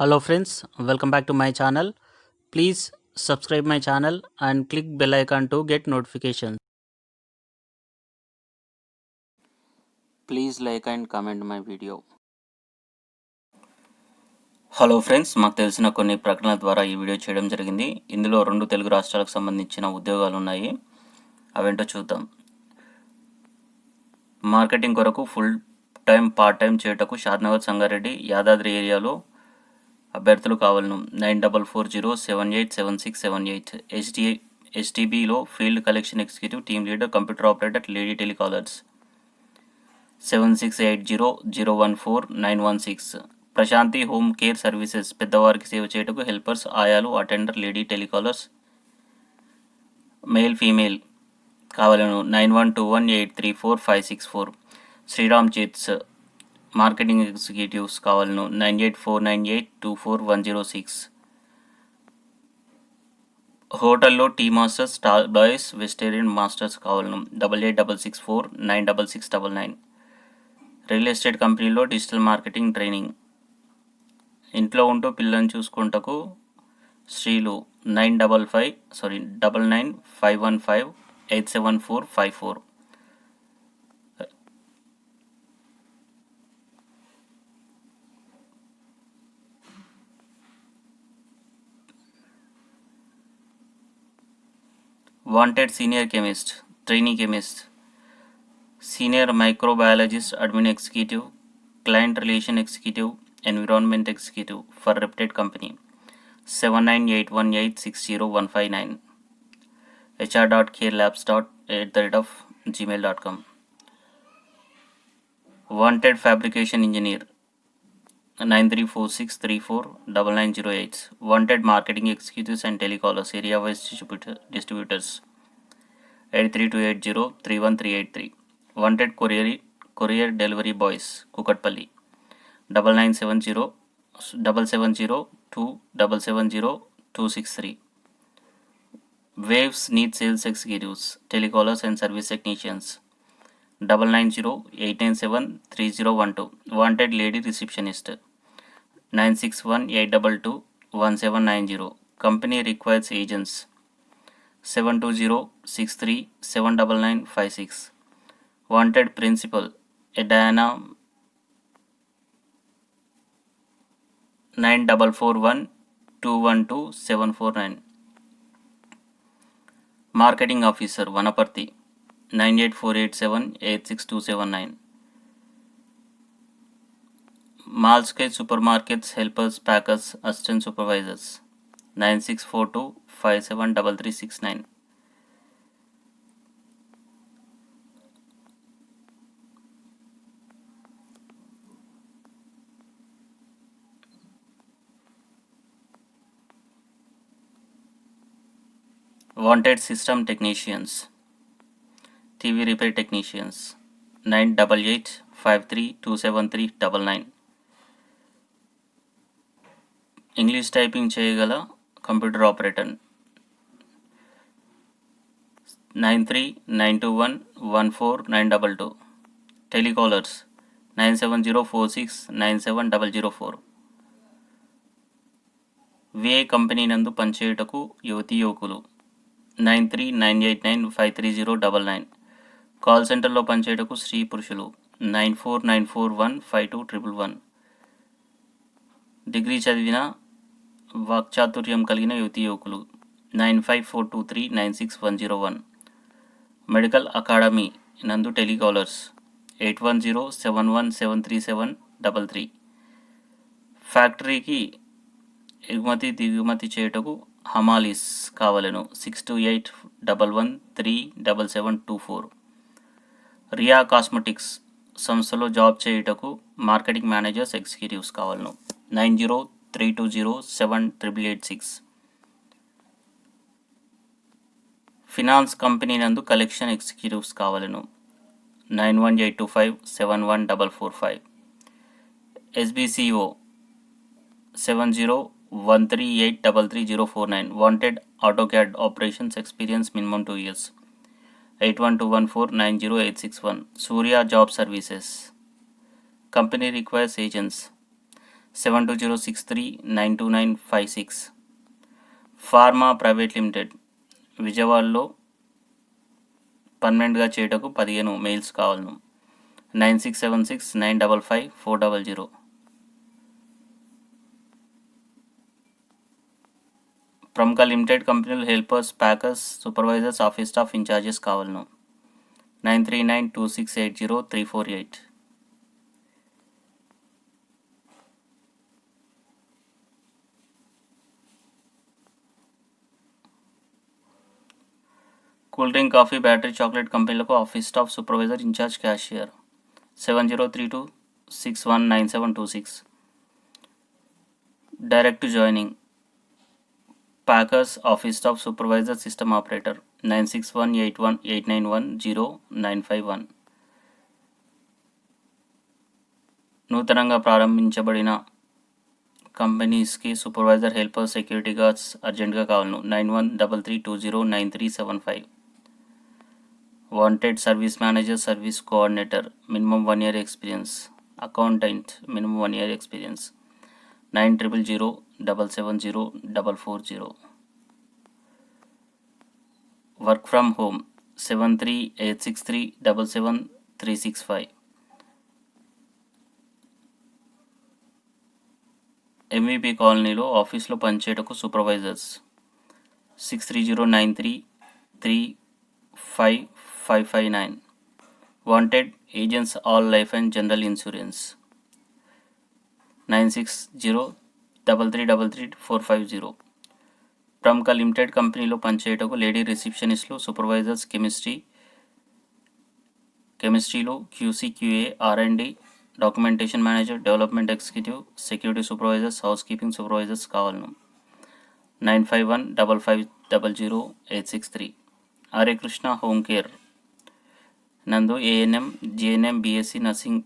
Hello friends, welcome back to my channel. Please subscribe my channel and click bell icon to get notifications. Please like and comment my video. Hello friends, మాకు తెలిసిన కొన్ని ప్రకటనల ద్వారా ఈ video చేయడం జరిగింది. ఇందులో 2 తెలుగు రాష్ట్రాలకు సంబంధించిన ఉద్యోగాలు ఉన్నాయి. అవేంటో చూద్దాం. మార్కెటింగ్ కొరకు ఫుల్ టైం పార్ట్ టైం చేయుటకు షాద్నగర్, సంగారెడ్డి, యాదాద్రి ఏరియాలో అభ్యర్థులు కావాలను. 9440787678. ఎస్టీబీలో field collection executive, team leader, computer operator, lady telecallers. 7680014916. Prashanti home care services, పెద్దవారికి సేవ చేయుటకు హెల్పర్స్, ఆయాలు, attender, lady telecallers, male female కావాలను. 9121834564. శ్రీరామ్ చిట్స్ మార్కెటింగ్ ఎగ్జిక్యూటివ్స్ కావాలను. 9849824106. హోటల్లో tea masters, star boys, vegetarian masters కావాలను. 8866496699. రియల్ ఎస్టేట్ కంపెనీలో డిజిటల్ మార్కెటింగ్ ట్రైనింగ్. ఇంట్లో ఉంటూ పిల్లల్ని చూసుకుంటకు స్త్రీలు 995515874454. Wanted senior chemist, trainee chemist, senior microbiologist, admin executive, client relation executive, environment executive for reputed company. 7981860159. hr.carelabs@gmail.com. Wanted fabrication engineer 9346349908. Wanted marketing executives and telecallers, area wise distributors 8328031383. Wanted courier delivery boys, Kukatpally 99707702770263. Waves need sales executives, telecallers and service technicians 9908973012. Wanted lady receptionist 9618221790. Company requires agents 72063799956. Wanted principal Edana 9441212749. Marketing officer Wanaparthy 9848786279. మాల్స్కే supermarkets helpers, packers, assistant supervisors 9642573369. Wanted system technicians, TV repair technicians 9885327399. English typing చేయగల computer operator 9392114922. Telecallers 9704697004. Vi company నందు పనిచేయుటకు యువతీ యువకులు 9398953099. Call సెంటర్లో పనిచేయుటకు స్త్రీ పురుషులు 9494152111. Degree చదివిన వాక్చాతుర్యం కలిగిన యువతీ యువకులు 9542396101. మెడికల్ అకాడమీ నందు టెలికాలర్స్ 8107173733. ఫ్యాక్టరీకి ఎగుమతి దిగుమతి చేయుటకు హమాలీస్ కావలను. 6281137724. రియా కాస్మెటిక్స్ సంస్థలో జాబ్ చేయుటకు మార్కెటింగ్ మేనేజర్స్, ఎగ్జిక్యూటివ్స్ కావలను. 9032078886. ఫినాన్స్ కంపెనీ నందు కలెక్షన్ ఎగ్జిక్యూటివ్స్ కావలను. 9182571445. SBCO 7013833049. Wanted AutoCAD operations experience minimum 2 years. 8121490861. Surya Job Services. Company requires agents 7206392956. Pharma private limited విజయవాడలో పర్మనెంట్గా చేయుటకు 15 మెయిల్స్ కావాలను. 9676955400. ప్రముఖ లిమిటెడ్ కంపెనీలు helpers, packers, supervisors, office staff incharges కావాలను. 9392680348. Cool drink, coffee, battery, chocolate కంపెనీలకు office staff, supervisor, incharge, cashier. 7032619726. Direct joining packers, office staff, supervisor, system operator. 961818910951. నూతనంగా ప్రారంభించబడిన కంపెనీస్కి సూపర్వైజర్, హెల్పర్, సెక్యూరిటీ గార్డ్స్ అర్జెంట్గా కావాలను. 9133209375. Wanted service manager, service coordinator, minimum 1 year experience. Accountant, minimum 1 year experience. 9000077040. Work from home 7386377365. MVP కాలనీలో ఆఫీస్లో పనిచేయటకు supervisors. 630933555559. Wanted agents all life and general insurance. 9603333450. ప్రముఖ limited కంపెనీలో పనిచేయటకు లేడీ రిసెప్షనిస్టులు, సూపర్వైజర్స్, కెమిస్ట్రీలో QC, QA, R&D, documentation manager, development executive, security supervisors, housekeeping supervisors కావాలను. 9515500863. Arya Krishna home care నందు ANM, GNM, BSc నర్సింగ్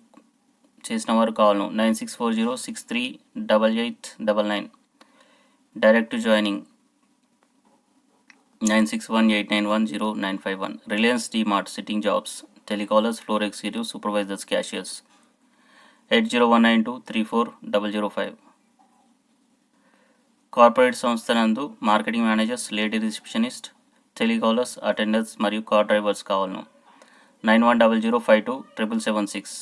చేసిన వారు కావాలను. 9640638899. Direct joining 9618910951. Reliance DMart sitting jobs, telecallers, floor executive, supervisors, cashiers. 8019234005. Corporate సంస్థ నందు marketing managers, lady receptionist, telecallers, attenders మరియు car drivers కావాలను. 9100527776.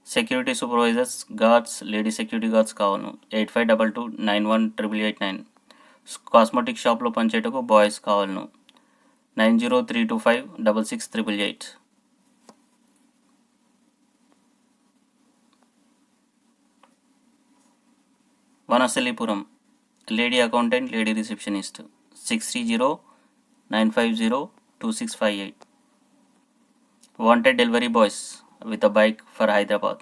Security supervisors, guards, lady security guards కావాలను. 8522918889. కాస్మెటిక్ షాప్లో పనిచేయటకు బాయ్స్ కావాలను. 9032566888. Vanasthalipuram lady accountant, lady receptionist. 6309502658. Wanted delivery boys with a bike for Hyderabad.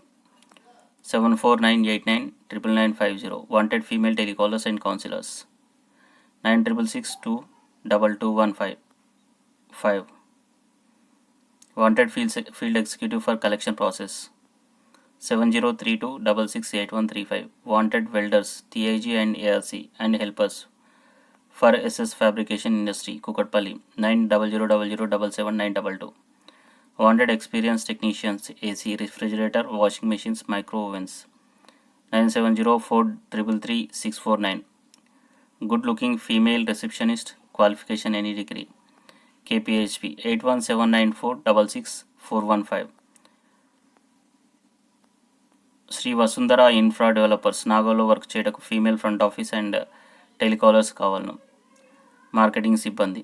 7498999950. Wanted female telecallers and counselors. 96622215. Wanted field executive for collection process. 7032668135. Wanted welders, TIG and ARC and helpers for SS fabrication industry, Kukatpalli. 9000077922. Wanted experienced technicians, AC, refrigerator, washing machines, micro ovens. 9704333649. Good looking female receptionist, qualification any degree. KPHP 8179466415. Sri Vasundhara infra developers నాగోలో work చేయటకు female front office and telecallers కావాలను. Marketing సిబ్బంది.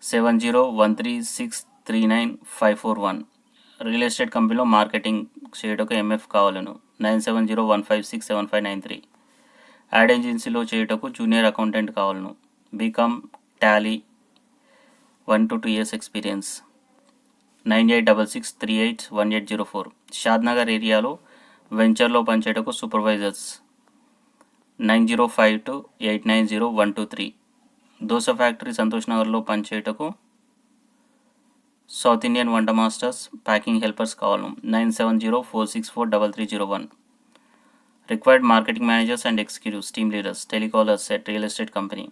7013639541. Real estate కంపెనీలో marketing చేయటకు MF కావాలను. 9701567593. Ad ఏజెన్సీలో చేయుటకు junior accountant కావాలను. BCom Tally 1 to 2 years experience. 9866381804. Shadnagar ఏరియాలో వెంచర్లో పనిచేయటకు సూపర్వైజర్స్. 9052890123. దోస ఫ్యాక్టరీ సంతోష్ నగర్లో పనిచేయటకు సౌత్ ఇండియన్ వంట మాస్టర్స్, ప్యాకింగ్ హెల్పర్స్ కావాలను. 9704643301. Required marketing managers and executives, team leaders, telecallers at real estate company.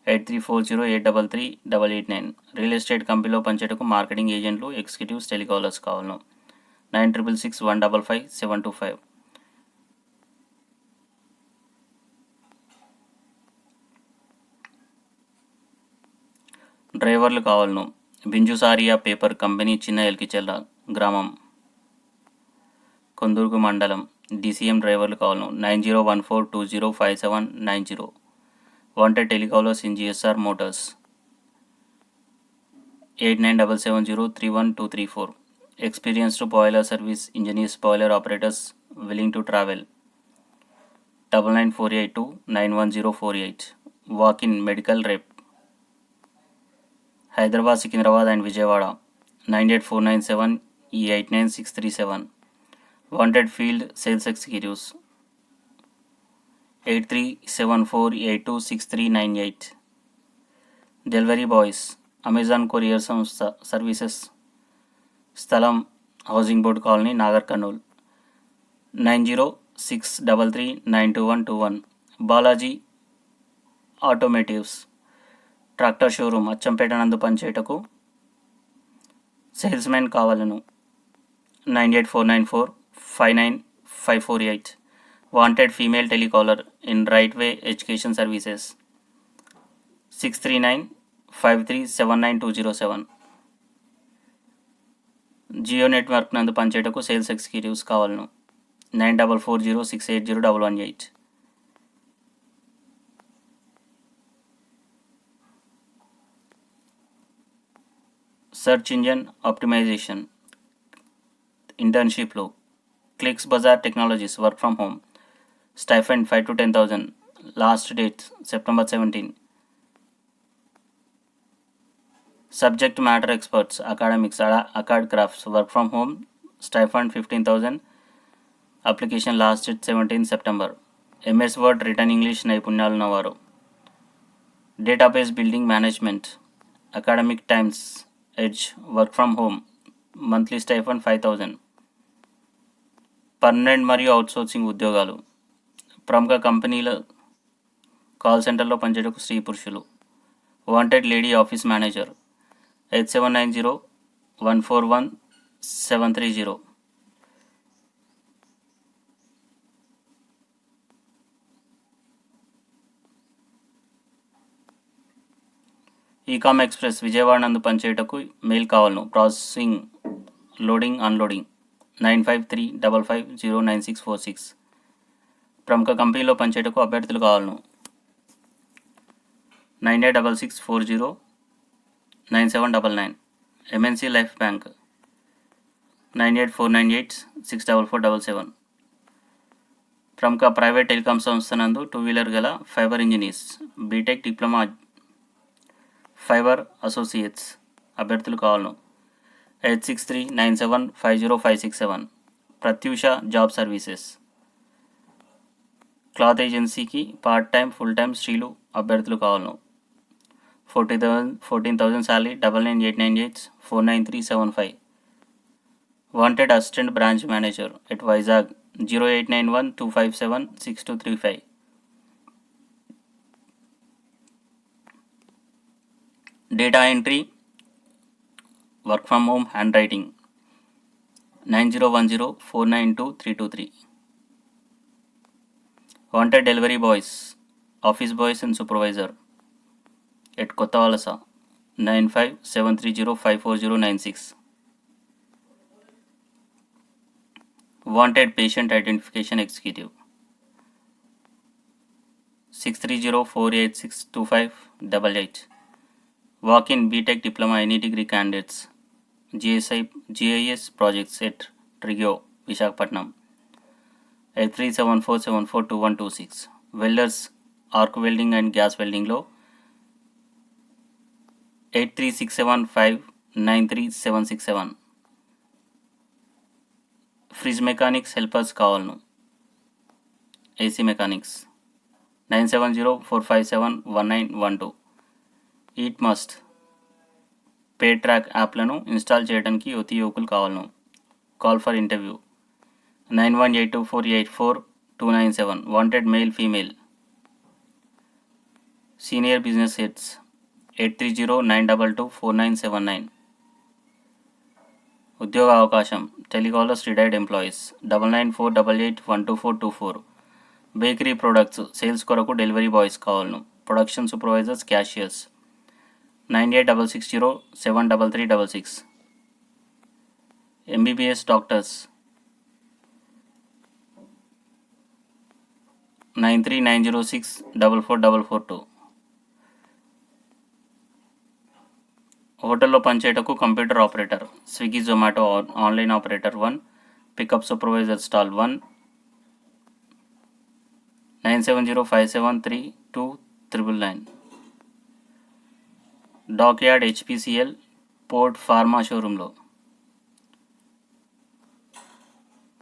8340833889. Real estate కంపెనీలో పనిచేయటకు మార్కెటింగ్ ఏజెంట్లు, ఎగ్జిక్యూటివ్స్, టెలికాలర్స్ కావాలను. 9661555725. డ్రైవర్లు కావాలను. బింజుసారియా పేపర్ కంపెనీ, చిన్న ఎల్కిచెల్ల గ్రామం, కొందుర్గు మండలం. DCM డ్రైవర్లు కావాలను. 9014205790. Wanted telecallers in GSR Motors. 8977031234. Experienced boiler service engineers, boiler operators willing to travel. 9948291048. Walk-in medical rep. Hyderabad, Secunderabad and Vijayawada. 98497E89637. Wanted field sales executives. 8374826398. Delivery boys. Amazon Courier Services. స్థలం housing board colony, Nagar Kurnool. 9063392121. Balaji automotives tractor showroom, Achampet నందు పనిచేయటకు salesmen కావాలను. 9849459548. Wanted female telecaller in right way education services. 6395379207. Jio network నందు పనిచేయటకు sales executives కావాలను. 9440680118. Search engine optimization ఇంటర్న్షిప్లో clicks bazaar technologies, work from home, stipend 5 to 10,000. Last date September 17. Subject matter experts, academics, acad crafts, work from home, stipend 15,000. Application last date 17 September. MS Word, written English నైపుణ్యాలు ఉన్నవారు. Database building management, academic times edge, work from home, monthly stipend 5,000. Permanent మరియు outsourcing ఉద్యోగాలు. ప్రముఖ కంపెనీల call సెంటర్లో పనిచేయటకు స్త్రీ పురుషులు. Wanted lady office manager. 8790141730. Ecom express Vijayawada నందు పనిచేయటకు మెయిల్ కావాలను. Processing, loading, unloading. 9535509646. ప్రముఖ కంపెనీలో పనిచేయటకు అభ్యర్థులు కావాలను. 9866409799. MNC life bank. 9849864477. ప్రముఖ ప్రైవేట్ టెలికాం సంస్థ నందు 2-వీలర్ గల fibre engineers, BTech, diploma, fibre associates అభ్యర్థులు కావాలను. 8639750567. Pratyusha job services. క్లాత్ ఏజెన్సీకి పార్ట్ టైం, ఫుల్ టైం స్త్రీలు అభ్యర్థులు కావాలను. 14,000 salary. 9989849375. Wanted assistant branch manager at Vizag. 0891257623. Data entry, work from home, handwriting. 9010492323. Wanted delivery boys, office boys and supervisor at Kothavalasa. 9573054096. Wanted patient identification executive. 6304862588. Walk in BTech, diploma, any degree candidates. GIS projects at Trigo, Visakhapatnam. 8374742126. Welders, arc welding and gas వెల్డింగ్లో 8367593767. Fridge mechanics helpers కావాలను. AC mechanics. 9704571912. Eat must pay track యాప్లను install చేయడానికి యువకులు కావాలను. Call for interview. 9182484297. Wanted male, female. Senior business heads. 8309224979. ఉద్యోగ అవకాశం. Telecallers, retired employees. 9948812424. Bakery products sales కొరకు delivery boys కావాలను. Production supervisors, cashiers. 9866073366. MBBS doctors 9390644442. హోటల్లో పనిచేయటకు computer operator Swiggy Zomato online operator 1, pickup supervisor stall 1, 9705732999. Dockyard HPCL port pharma షోరూంలో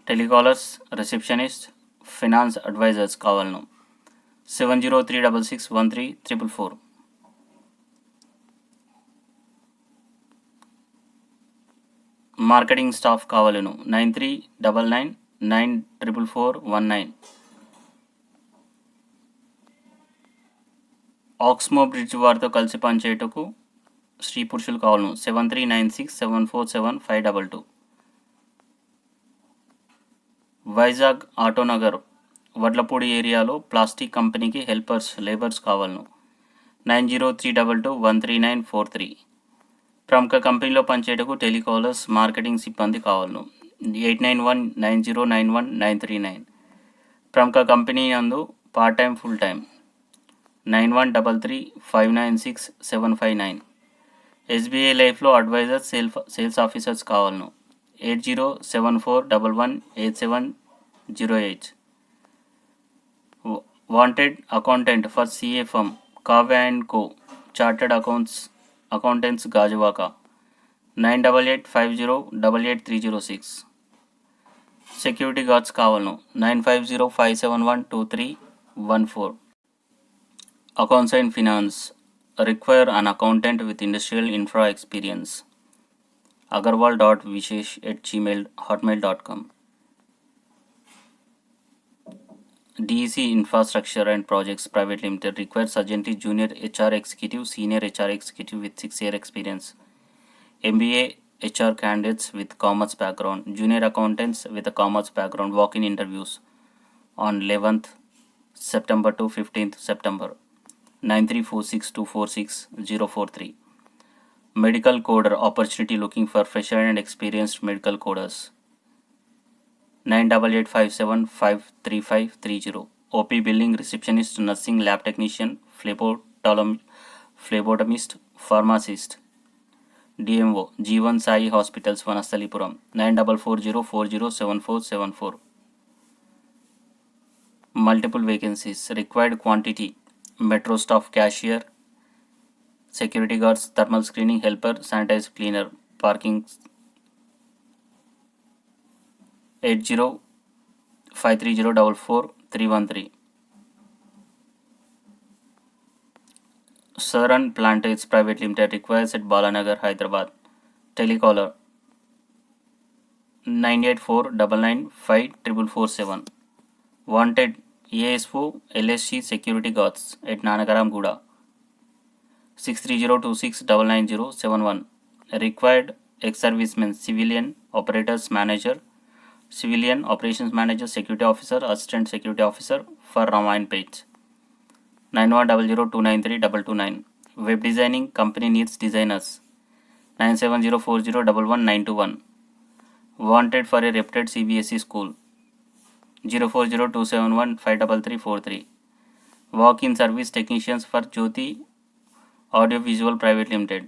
telecallers receptionist finance advisors కావాలను 7036613444. Marketing staff కావాలను 9399944419. Oxmo Bridge వారితో కలిసి పనిచేయటకు స్త్రీ పురుషులు కావాలను 7396747522. వైజాగ్ ఆటోనగర్ వడ్లపూడి ఏరియాలో ప్లాస్టిక్ కంపెనీకి లేబర్స్ కావాలను 9032213943. ప్రముఖ కంపెనీలో పనిచేయటకు టెలికాలర్స్ మార్కెటింగ్ సిబ్బంది కావాలను 8919091939. ప్రముఖ కంపెనీ నందు part time full time 9133596759. SBI లైఫ్లో అడ్వైజర్ సేల్స్ ఆఫీసర్స్ కావాలను 8074118708. Wanted accountant for CA firm Kavya and co chartered accountants Gajuwaka 9885088306. Security guards కావాలను 9505712314. Accounts and finance require an accountant with industrial infra experience. agarwal.vishesh@hotmail.com. DEC Infrastructure and Projects Private Limited requires urgently junior HR executive, senior HR executive with 6-year experience. MBA HR candidates with commerce background, junior accountants with a commerce background. Walk-in interviews on 11th September to 15th September. 9346246043. Medical coder opportunity looking for fresher and experienced medical coders 9885753530. OP billing receptionist, nursing, lab technician, phlebotomist, pharmacist. DMO G1 Sai Hospitals Vanasthalipuram 9440407474. Multiple vacancies. Required quantity: metro staff, cashier, security guards, thermal screening helper, sanitizer cleaner. Parking 8053044313. Southern Plantates Private Limited requires at Balanagar, Hyderabad. Telecaller 9849954447. Wanted ASO LSC security guards at Nanagaram Guda 6302699071. Required ex-servicemen, civilian operators manager, civilian operations manager, security officer, assistant security officer for Ramayanpet 9100293229. Web designing company needs designers 9704011921. Wanted for a reputed CBSE school 040271533343. Walk-in service technicians for Jyoti Audio Visual Private Limited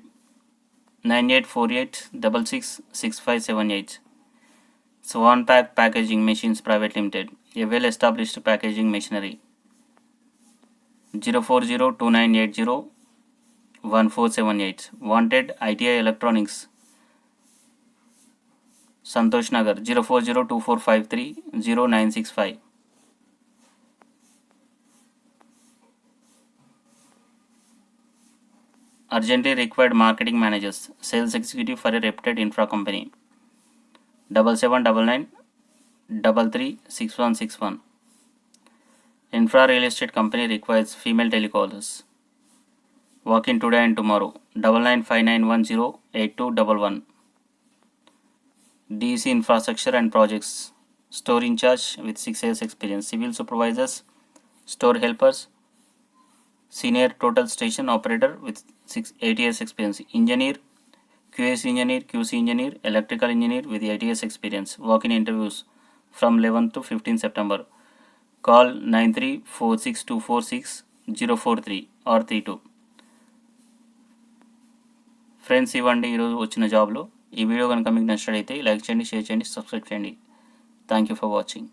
9848666578. Swan Pack Packaging Machines Private Limited, a well-established packaging machinery 040298011478. Wanted ITI Electronics Santosh Nagar 040245300965. Urgently required marketing managers, sales executive for a reputed infra company 7799336161. Infra real estate company requires female telecallers. Walk in today and tomorrow 9959108211. DEC Infrastructure and Projects store in charge with 6 years experience. Civil supervisors, store helpers, senior total station operator with 8 years experience, engineer, QS engineer, QC engineer, electrical engineer with 8 years experience. Walk-in interviews from 11 to 15 September. Call 9346246043 or 32. Friends, ఇవ్వండి ఈరోజు వచ్చిన జాబ్లో. ఈ video కనుక మీకు నచ్చినట్లయితే like చేయండి, share చేయండి, సబ్స్క్రైబ్ చేయండి. Thank you for watching.